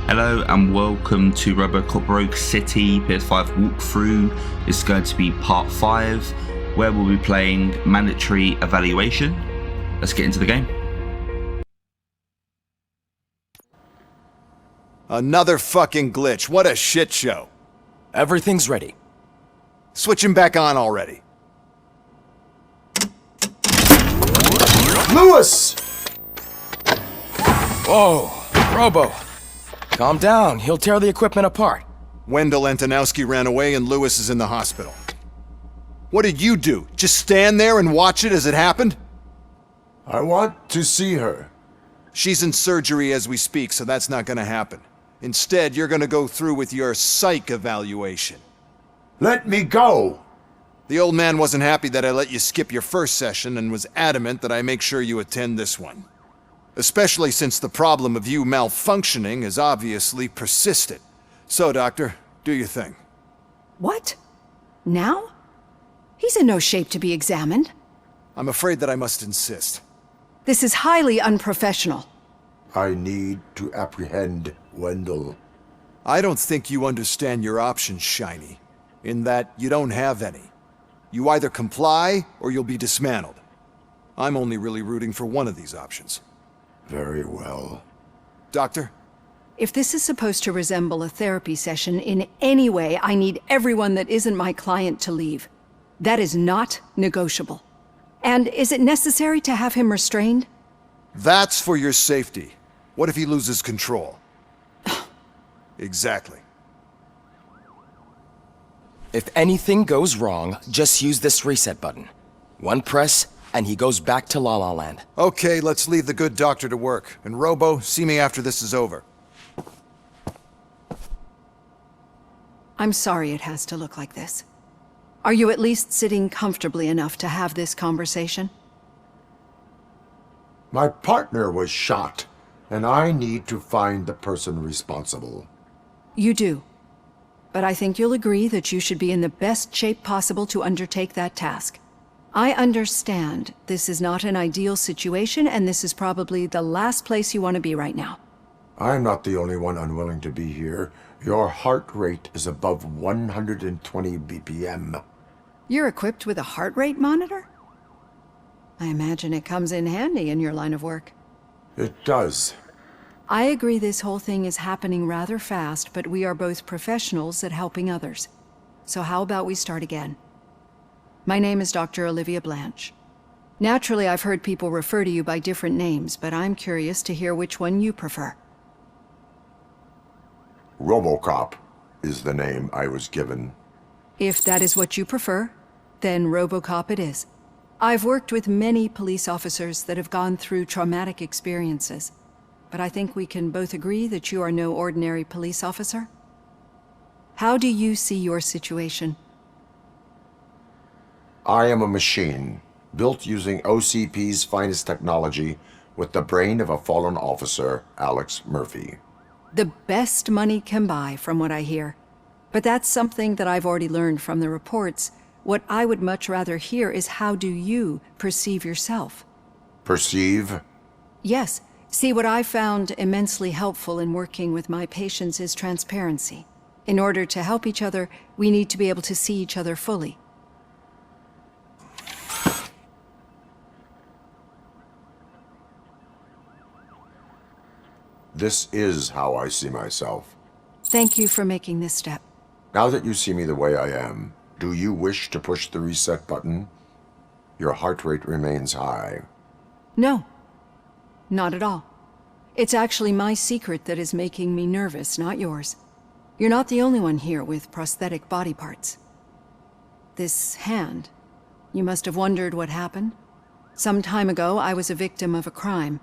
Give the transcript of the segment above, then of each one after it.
Hello and welcome to Robocop Rogue City PS5 walkthrough. This is going to be part 5, where we'll be playing mandatory evaluation. Let's get into the game. Another fucking glitch. What a shit show. Everything's ready. Switch him back on already. Lewis! Whoa, Robo. Calm down, he'll tear the equipment apart. Wendell Antonowski ran away and Lewis is in the hospital. What did you do? Just stand there and watch it as it happened? I want to see her. She's in surgery as we speak, so that's not gonna happen. Instead, you're gonna go through with your psych evaluation. Let me go! The old man wasn't happy that I let you skip your first session and was adamant that I make sure you attend this one. Especially since the problem of you malfunctioning is obviously persistent. So, Doctor, do your thing. What? Now? He's in no shape to be examined. I'm afraid that I must insist. This is highly unprofessional. I need to apprehend Wendell. I don't think you understand your options, Shiny, in that you don't have any. You either comply or you'll be dismantled. I'm only really rooting for one of these options. Very well. Doctor? If this is supposed to resemble a therapy session in any way, I need everyone that isn't my client to leave. That is not negotiable. And is it necessary to have him restrained? That's for your safety. What if he loses control? Exactly. If anything goes wrong, just use this reset button. One press, and he goes back to La La Land. Okay, let's leave the good doctor to work. And Robo, see me after this is over. I'm sorry it has to look like this. Are you at least sitting comfortably enough to have this conversation? My partner was shot, and I need to find the person responsible. You do. But I think you'll agree that you should be in the best shape possible to undertake that task. I understand this is not an ideal situation, and this is probably the last place you want to be right now. I'm not the only one unwilling to be here. Your heart rate is above 120 BPM. You're equipped with a heart rate monitor? I imagine it comes in handy in your line of work. It does. I agree this whole thing is happening rather fast, but we are both professionals at helping others. So how about we start again? My name is Dr. Olivia Blanche. Naturally, I've heard people refer to you by different names, but I'm curious to hear which one you prefer. Robocop is the name I was given. If that is what you prefer, then Robocop it is. I've worked with many police officers that have gone through traumatic experiences, but I think we can both agree that you are no ordinary police officer. How do you see your situation? I am a machine, built using OCP's finest technology with the brain of a fallen officer, Alex Murphy. The best money can buy, from what I hear. But that's something that I've already learned from the reports. What I would much rather hear is how do you perceive yourself? Perceive? Yes. See, what I found immensely helpful in working with my patients is transparency. In order to help each other, we need to be able to see each other fully. This is how I see myself. Thank you for making this step. Now that you see me the way I am, do you wish to push the reset button? Your heart rate remains high. No. Not at all. It's actually my secret that is making me nervous, not yours. You're not the only one here with prosthetic body parts. This hand, you must have wondered what happened. Some time ago, I was a victim of a crime.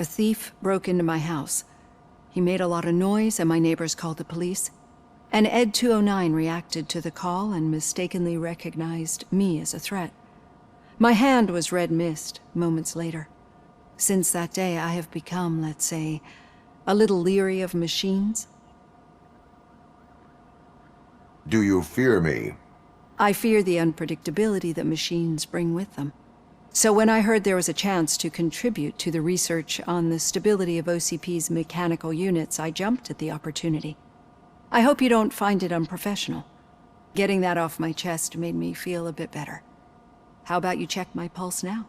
A thief broke into my house. He made a lot of noise and my neighbors called the police. And Ed 209 reacted to the call and mistakenly recognized me as a threat. My hand was red mist moments later. Since that day, I have become, let's say, a little leery of machines. Do you fear me? I fear the unpredictability that machines bring with them. So when I heard there was a chance to contribute to the research on the stability of OCP's mechanical units, I jumped at the opportunity. I hope you don't find it unprofessional. Getting that off my chest made me feel a bit better. How about you check my pulse now?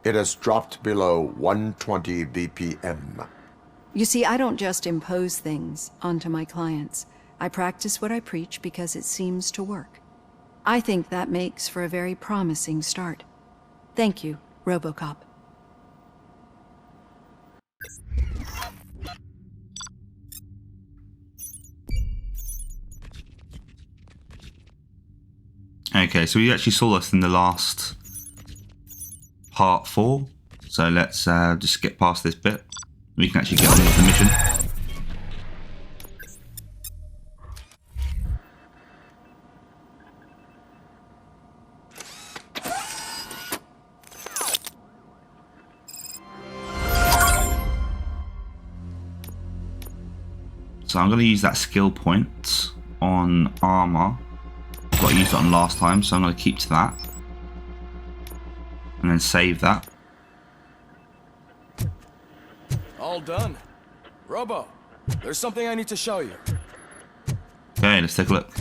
It has dropped below 120 BPM. You see, I don't just impose things onto my clients. I practice what I preach because it seems to work. I think that makes for a very promising start. Thank you, Robocop. Okay, so we actually saw this in the last part 4. So let's just skip past this bit. We can actually get on with the mission. So I'm going to use that skill point on armor. I used it on last time, so I'm going to keep to that. And then save that. All done. Robo, there's something I need to show you. Okay, let's take a look.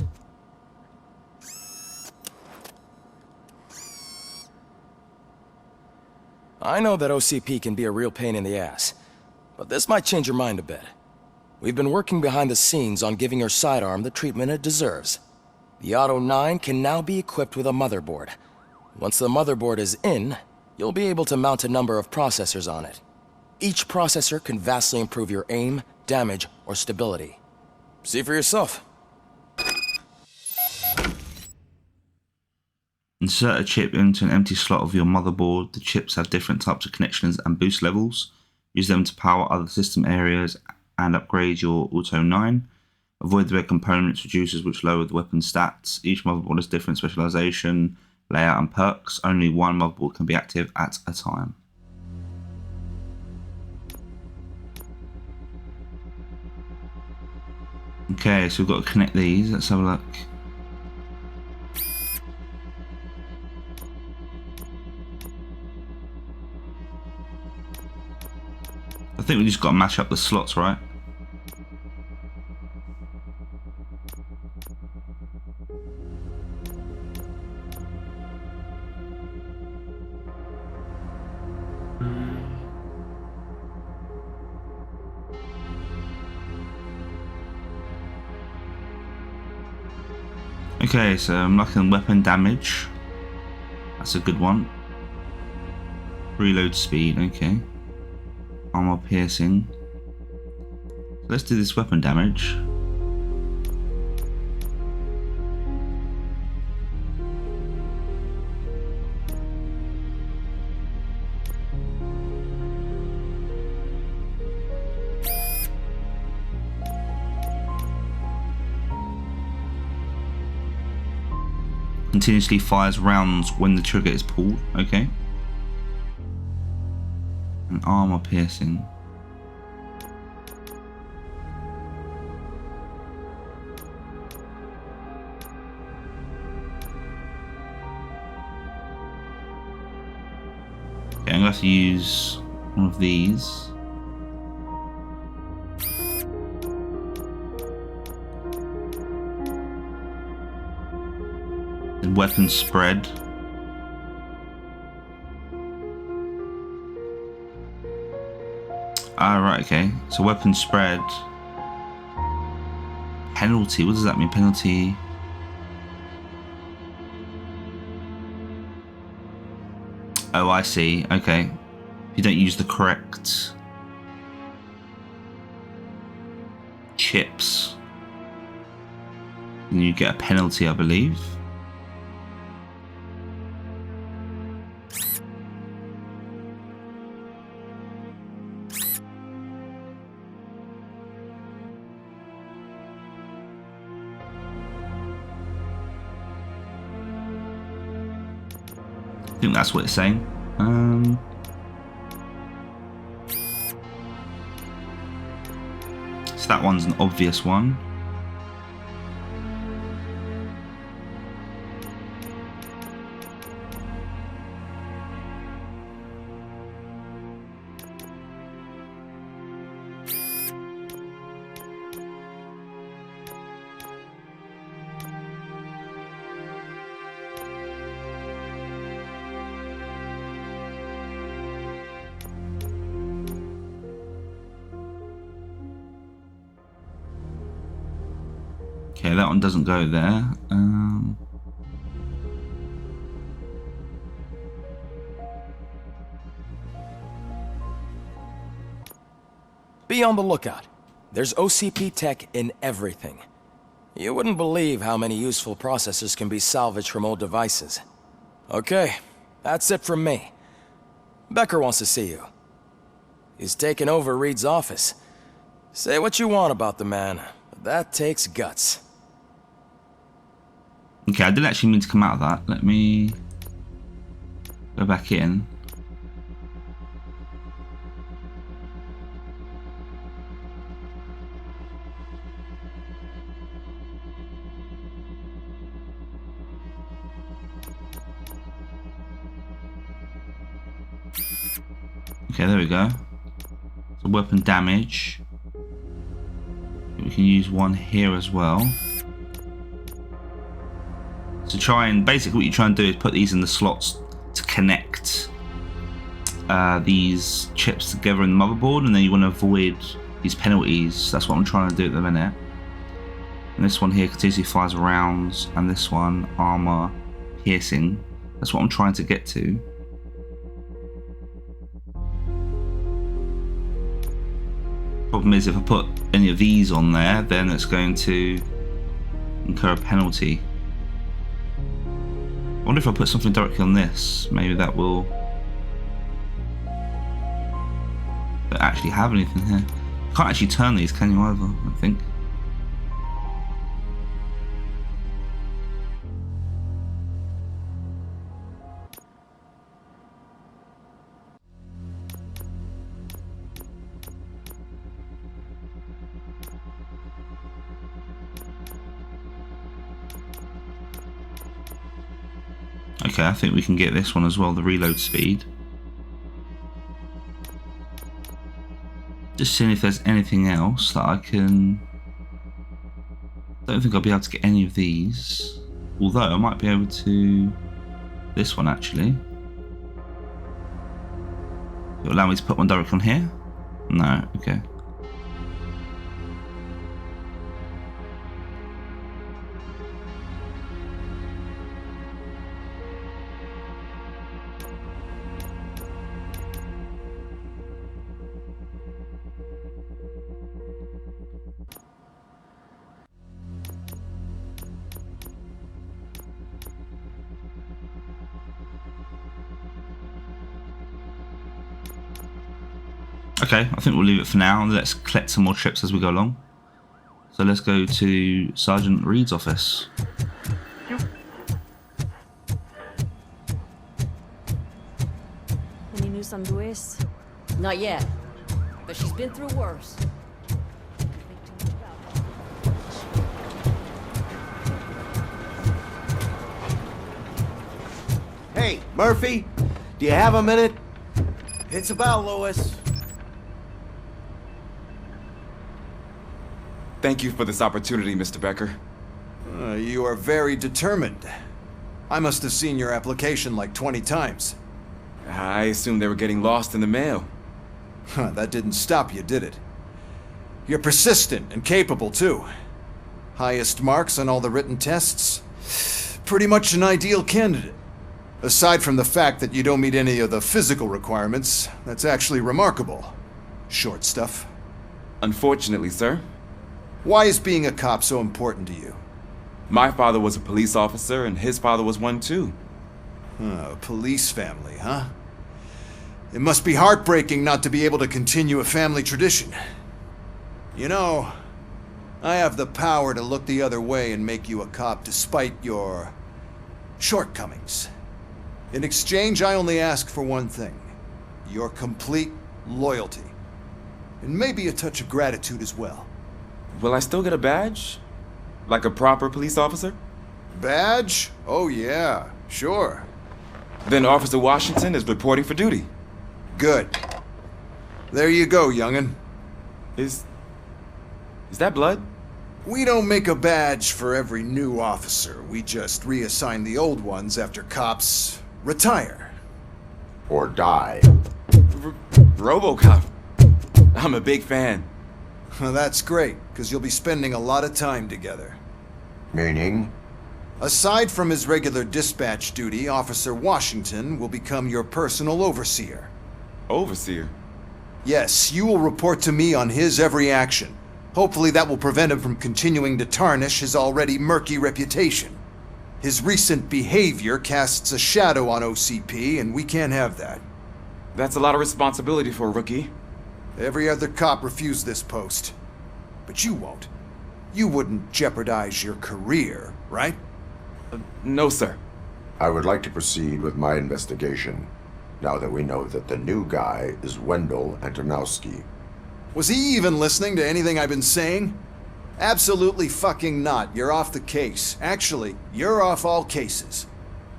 I know that OCP can be a real pain in the ass, but this might change your mind a bit. We've been working behind the scenes on giving your sidearm the treatment it deserves. The Auto 9 can now be equipped with a motherboard. Once the motherboard is in, you'll be able to mount a number of processors on it. Each processor can vastly improve your aim, damage, or stability. See for yourself. Insert a chip into an empty slot of your motherboard. The chips have different types of connections and boost levels. Use them to power other system areas and upgrade your Auto 9. Avoid the red components reducers which lower the weapon stats. Each motherboard has different specialization, layout and perks. Only one motherboard can be active at a time. Okay, so we've got to connect these. Let's have a look. I think we just got to match up the slots, right? Okay, so I'm looking weapon damage. That's a good one. Reload speed, okay. Armor piercing. So let's do this weapon damage. Continuously fires rounds when the trigger is pulled, okay. And armor piercing. Okay, I'm going to have to use one of these. And weapon spread. Right, okay. So weapon spread. Penalty, what does that mean? Penalty. Oh, I see. Okay. If you don't use the correct chips, then you get a penalty, I believe. I think that's what it's saying. So that one's an obvious one. Okay, that one doesn't go there. Be on the lookout. There's OCP tech in everything. You wouldn't believe how many useful processors can be salvaged from old devices. Okay, that's it from me. Becker wants to see you. He's taken over Reed's office. Say what you want about the man, but that takes guts. Okay, I didn't actually mean to come out of that. Let me go back in. Okay, there we go. So weapon damage. We can use one here as well. So try and basically what you try and do is put these in the slots to connect these chips together in the motherboard, and then you want to avoid these penalties. That's what I'm trying to do at the minute. And this one here continuously fires rounds, and this one armor piercing. That's what I'm trying to get to. Problem is, if I put any of these on there, then it's going to incur a penalty. I wonder if I put something directly on this, maybe that will actually have anything here. You can't actually turn these, can you, either, I think. Okay, I think we can get this one as well, the reload speed. Just seeing if there's anything else that I can... Don't think I'll be able to get any of these. Although I might be able to... This one actually. It'll allow me to put one directly on here? No, okay. Okay, I think we'll leave it for now. Let's collect some more trips as we go along. So let's go to Sergeant Reed's office. Any news on Luis? Not yet, but she's been through worse. Hey, Murphy, do you have a minute? It's about Lois. Thank you for this opportunity, Mr. Becker. You are very determined. I must have seen your application like 20 times. I assumed they were getting lost in the mail. That didn't stop you, did it? You're persistent and capable, too. Highest marks on all the written tests. Pretty much an ideal candidate. Aside from the fact that you don't meet any of the physical requirements, that's actually remarkable. Short stuff. Unfortunately, sir. Why is being a cop so important to you? My father was a police officer, and his father was one too. A police family, huh? It must be heartbreaking not to be able to continue a family tradition. You know, I have the power to look the other way and make you a cop despite your shortcomings. In exchange, I only ask for one thing. Your complete loyalty. And maybe a touch of gratitude as well. Will I still get a badge? Like a proper police officer? Badge? Oh yeah, sure. Then Officer Washington is reporting for duty. Good. There you go, young'un. Is that blood? We don't make a badge for every new officer. We just reassign the old ones after cops retire. Or die. Robocop. I'm a big fan. Well, that's great, because you'll be spending a lot of time together. Meaning? Aside from his regular dispatch duty, Officer Washington will become your personal overseer. Overseer? Yes, you will report to me on his every action. Hopefully that will prevent him from continuing to tarnish his already murky reputation. His recent behavior casts a shadow on OCP, and we can't have that. That's a lot of responsibility for a rookie. Every other cop refused this post. But you won't. You wouldn't jeopardize your career, right? No, sir. I would like to proceed with my investigation, now that we know that the new guy is Wendell Antonowski. Was he even listening to anything I've been saying? Absolutely fucking not. You're off the case. Actually, you're off all cases.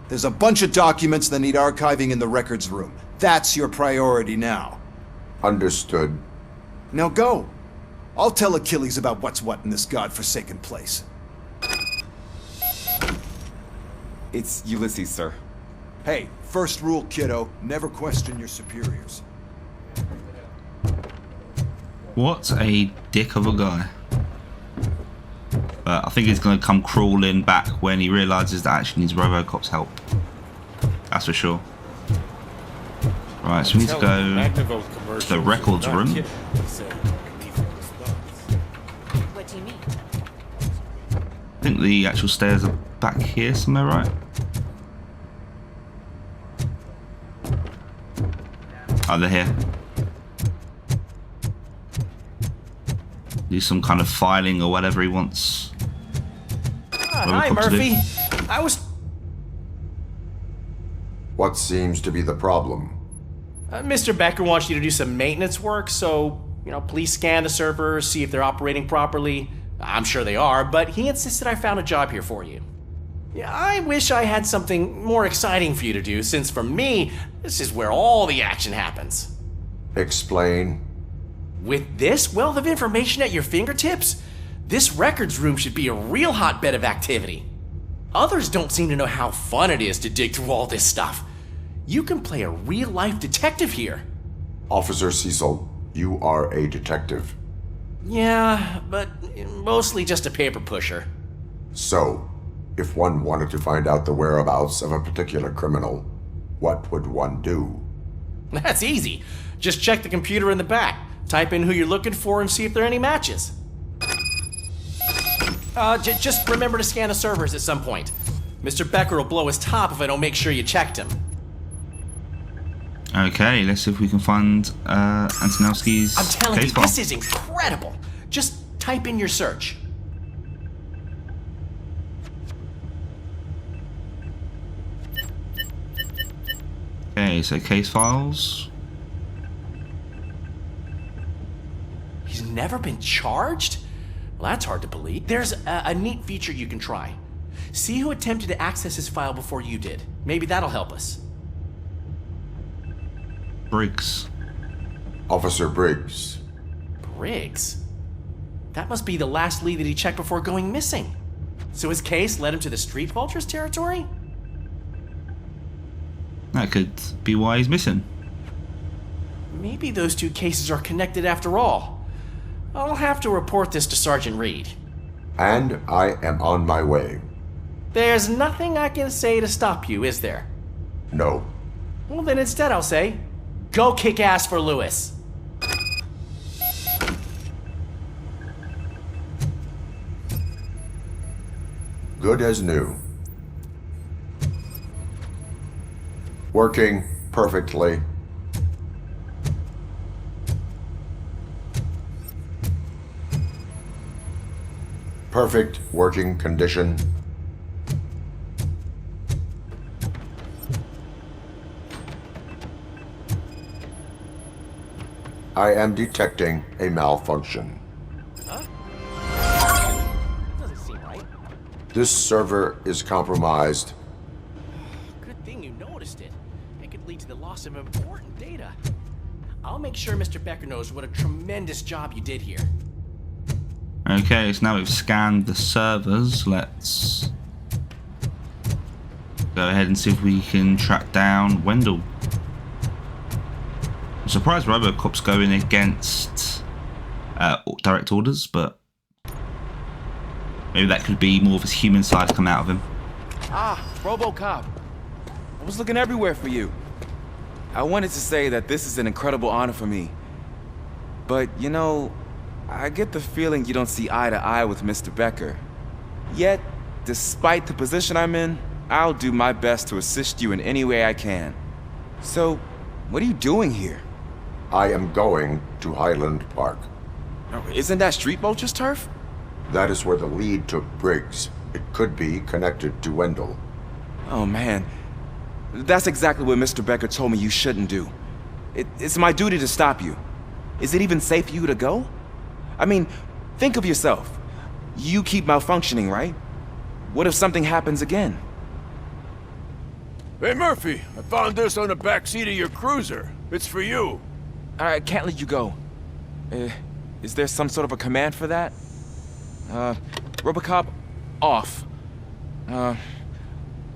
There's a bunch of documents that need archiving in the records room. That's your priority now. Understood. Now go. I'll tell Achilles about what's what in this godforsaken place. It's Ulysses, sir. Hey, first rule, kiddo, never question your superiors. What a dick of a guy. But I think he's going to come crawling back when he realises that actually needs Robocop's help. That's for sure. Right, so we need to go to the records room. What do you mean? I think the actual stairs are back here somewhere, right? Oh, they're here. Do some kind of filing or whatever he wants. Hi, Murphy. I was... What seems to be the problem? Mr. Becker wants you to do some maintenance work, so, please scan the servers, see if they're operating properly. I'm sure they are, but he insisted I found a job here for you. Yeah, I wish I had something more exciting for you to do, since for me, this is where all the action happens. Explain. With this wealth of information at your fingertips, this records room should be a real hotbed of activity. Others don't seem to know how fun it is to dig through all this stuff. You can play a real-life detective here. Officer Cecil, you are a detective. Yeah, but mostly just a paper pusher. So, if one wanted to find out the whereabouts of a particular criminal, what would one do? That's easy. Just check the computer in the back, type in who you're looking for, and see if there are any matches. Just remember to scan the servers at some point. Mr. Becker will blow his top if I don't make sure you checked him. Okay, let's see if we can find Antonowski's I'm telling case you, file. this is incredible. Just type in your search. Okay, so case files. He's never been charged? Well, that's hard to believe. There's a neat feature you can try. See who attempted to access his file before you did. Maybe that'll help us. Briggs. Officer Briggs. Briggs? That must be the last lead that he checked before going missing. So his case led him to the Street Vultures territory? That could be why he's missing. Maybe those two cases are connected after all. I'll have to report this to Sergeant Reed. And I am on my way. There's nothing I can say to stop you, is there? No. Well, then instead I'll say, go kick ass for Lewis. Good as new. Working perfectly. Perfect working condition. I am detecting a malfunction. Doesn't seem right. This server is compromised. Good thing you noticed it. It could lead to the loss of important data. I'll make sure Mr. Becker knows what a tremendous job you did here. Okay, so now we've scanned the servers. Let's go ahead and see if we can track down Wendell. I'm surprised Robocop's going against direct orders, but Maybe that could be more of his human side come out of him. Ah, Robocop. I was looking everywhere for you. I wanted to say that this is an incredible honor for me. But, you know, I get the feeling you don't see eye to eye with Mr. Becker. Yet, despite the position I'm in, I'll do my best to assist you in any way I can. So, what are you doing here? I am going to Highland Park. Oh, isn't that Street Vulture's turf? That is where the lead took Briggs. It could be connected to Wendell. Oh man, that's exactly what Mr. Becker told me you shouldn't do. It's my duty to stop you. Is it even safe for you to go? I mean, think of yourself. You keep malfunctioning, right? What if something happens again? Hey, Murphy, I found this on the back seat of your cruiser. It's for you. I can't let you go. Is there some sort of a command for that? Robocop, off.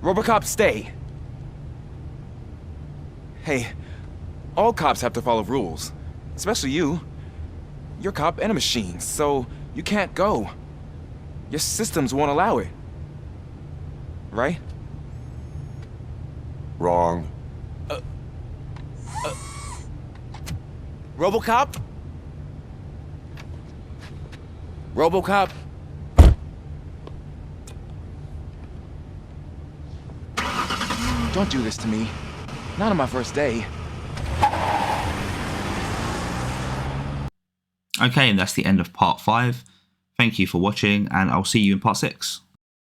Robocop, stay. Hey, all cops have to follow rules. Especially you. You're a cop and a machine, so you can't go. Your systems won't allow it. Right? Wrong. Robocop? Robocop? Don't do this to me. Not on my first day. Okay, and that's the end of part 5. Thank you for watching, and I'll see you in part 6.